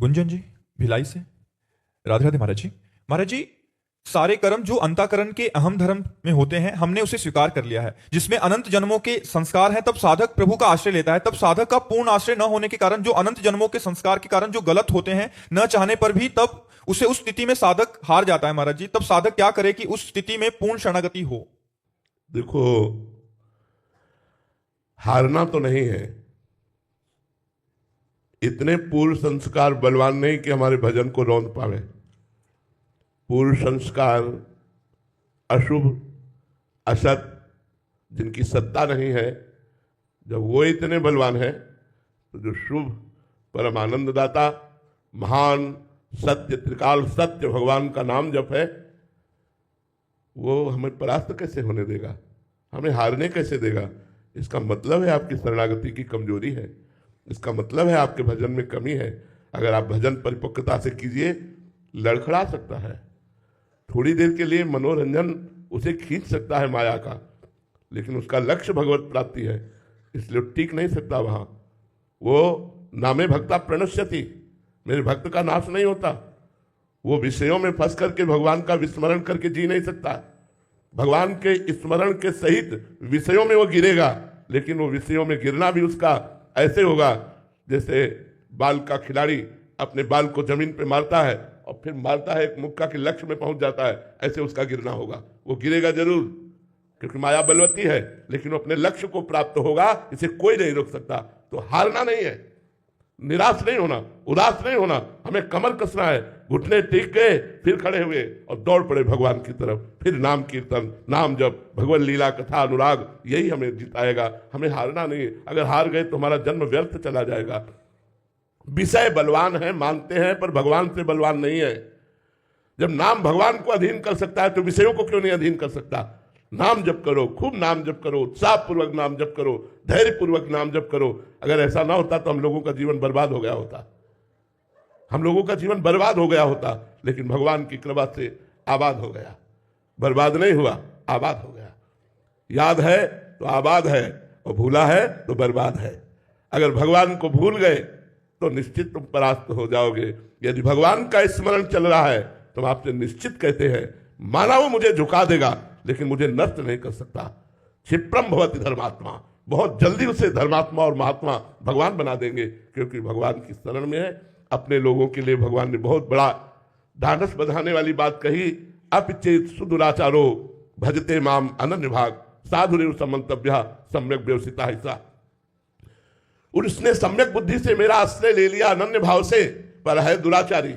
गुंजन जी भिलाई से। राधे राधे महाराज जी। महाराज जी, सारे कर्म जो अंतःकरण के अहम धर्म में होते हैं हमने उसे स्वीकार कर लिया है, जिसमें अनंत जन्मों के संस्कार हैं। तब साधक प्रभु का आश्रय लेता है। तब साधक का पूर्ण आश्रय न होने के कारण, जो अनंत जन्मों के संस्कार के कारण जो गलत होते हैं न चाहने पर भी, तब उसे उस स्थिति में साधक हार जाता है। महाराज जी, तब साधक क्या करे कि उस स्थिति में पूर्ण शरणागति हो? देखो, हारना तो नहीं है। इतने पूर्व संस्कार बलवान नहीं कि हमारे भजन को रौंद पावे। पूर्व संस्कार अशुभ असत जिनकी सत्ता नहीं है, जब वो इतने बलवान है तो जो शुभ परम आनंददाता महान सत्य त्रिकाल सत्य भगवान का नाम जप है, वो हमें परास्त कैसे होने देगा, हमें हारने कैसे देगा? इसका मतलब है आपकी शरणागति की कमजोरी है। इसका मतलब है आपके भजन में कमी है। अगर आप भजन परिपक्वता से कीजिए, लड़खड़ा सकता है, थोड़ी देर के लिए मनोरंजन उसे खींच सकता है माया का, लेकिन उसका लक्ष्य भगवत प्राप्ति है, इसलिए टिक नहीं सकता वहां। वो नामे भक्ता प्रणश्यति, मेरे भक्त का नाश नहीं होता। वो विषयों में फंस करके भगवान का विस्मरण करके जी नहीं सकता। भगवान के स्मरण के सहित विषयों में वो गिरेगा, लेकिन वो विषयों में गिरना भी उसका ऐसे होगा जैसे बाल का खिलाड़ी अपने बाल को जमीन पे मारता है और फिर मारता है, एक मुक्का के लक्ष्य में पहुंच जाता है, ऐसे उसका गिरना होगा। वो गिरेगा जरूर, क्योंकि माया बलवती है, लेकिन वो अपने लक्ष्य को प्राप्त होगा, इसे कोई नहीं रोक सकता। तो हारना नहीं है, निराश नहीं होना, उदास नहीं होना, हमें कमर कसना है, घुटने टेक गए, फिर खड़े हुए और दौड़ पड़े भगवान की तरफ। फिर नाम कीर्तन, नाम जप, भगवत लीला कथा अनुराग, यही हमें जिताएगा। हमें हारना नहीं। अगर हार गए तो हमारा जन्म व्यर्थ चला जाएगा। विषय बलवान है मानते हैं, पर भगवान से बलवान नहीं है। जब नाम भगवान को अधीन कर सकता है तो विषयों को क्यों नहीं अधीन कर सकता? नाम जप करो, खूब नाम जप करो, उत्साह पूर्वक नाम जप करो, धैर्य पूर्वक नाम जप करो। अगर ऐसा ना होता तो हम लोगों का जीवन बर्बाद हो गया होता, हम लोगों का जीवन बर्बाद हो गया होता। लेकिन भगवान की कृपा से आबाद हो गया, बर्बाद नहीं हुआ, आबाद हो गया। याद है तो आबाद है, और भूला है तो बर्बाद है। अगर भगवान को भूल गए तो निश्चित तुम परास्त हो जाओगे। यदि भगवान का स्मरण चल रहा है तो आपसे निश्चित कहते हैं, माना वो मुझे झुका देगा लेकिन मुझे नष्ट नहीं कर सकता। क्षिप्रम भवति धर्मात्मा, बहुत जल्दी उसे धर्मात्मा और महात्मा भगवान बना देंगे, क्योंकि भगवान की शरण में है। अपने लोगों के लिए भगवान ने बहुत बड़ा ढांढस बंधाने वाली बात कही, अपिचेत सुदुराचारो भजते माम अनन्य भाग साधुरेव समंतव्य सम्यक व्यवसिता हिस्सा। उसने सम्यक बुद्धि से मेरा आश्रय ले लिया अनन्य भाव से, पर है दुराचारी।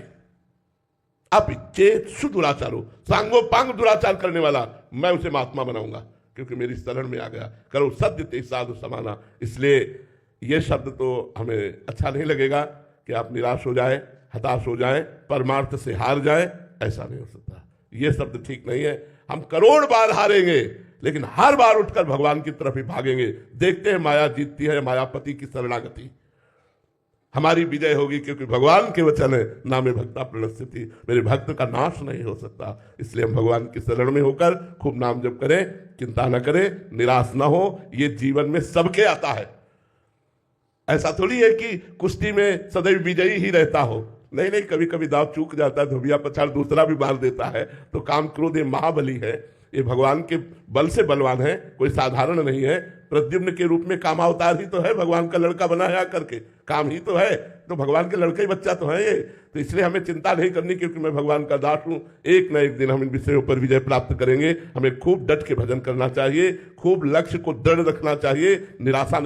अपिचेत सुदुराचारो, सांगो पांग दुराचार करने वाला, मैं उसे महात्मा बनाऊंगा, क्योंकि मेरी शरण में आ गया। करो सत्य ते साधु समाना। इसलिए यह शब्द तो हमें अच्छा नहीं लगेगा कि आप निराश हो जाए, हताश हो जाए, परमार्थ से हार जाए, ऐसा नहीं हो सकता। यह शब्द ठीक नहीं है। हम करोड़ बार हारेंगे, लेकिन हर बार उठकर भगवान की तरफ ही भागेंगे। देखते हैं माया जीतती है, मायापति की शरणागति। हमारी विजय होगी, क्योंकि भगवान के वचन है, नामे भक्ता प्रणश्यति, मेरे भक्त का नाश नहीं हो सकता। इसलिए हम भगवान की शरण में होकर खूब नाम जप करें, चिंता न करें, निराश न हो। ये जीवन में सबके आता है। ऐसा थोड़ी है कि कुश्ती में सदैव विजयी ही रहता हो। नहीं नहीं, कभी कभी दाव चूक जाता है, धोबिया पछाड़ दूसरा भी मार देता है। तो काम क्रोध ये महाबली है, ये भगवान के बल से बलवान है, कोई साधारण नहीं है। प्रद्युम्न के रूप में कामावतार ही तो है, भगवान का लड़का बना है आकर के, काम ही तो है। तो भगवान के लड़के ही बच्चा तो है ये। तो इसलिए हमें चिंता नहीं करनी, क्योंकि मैं भगवान का दास हूं। एक न एक दिन हम इन विषयों पर विजय प्राप्त करेंगे। हमें खूब डट के भजन करना चाहिए, खूब लक्ष्य को दृढ़ रखना चाहिए, निराशा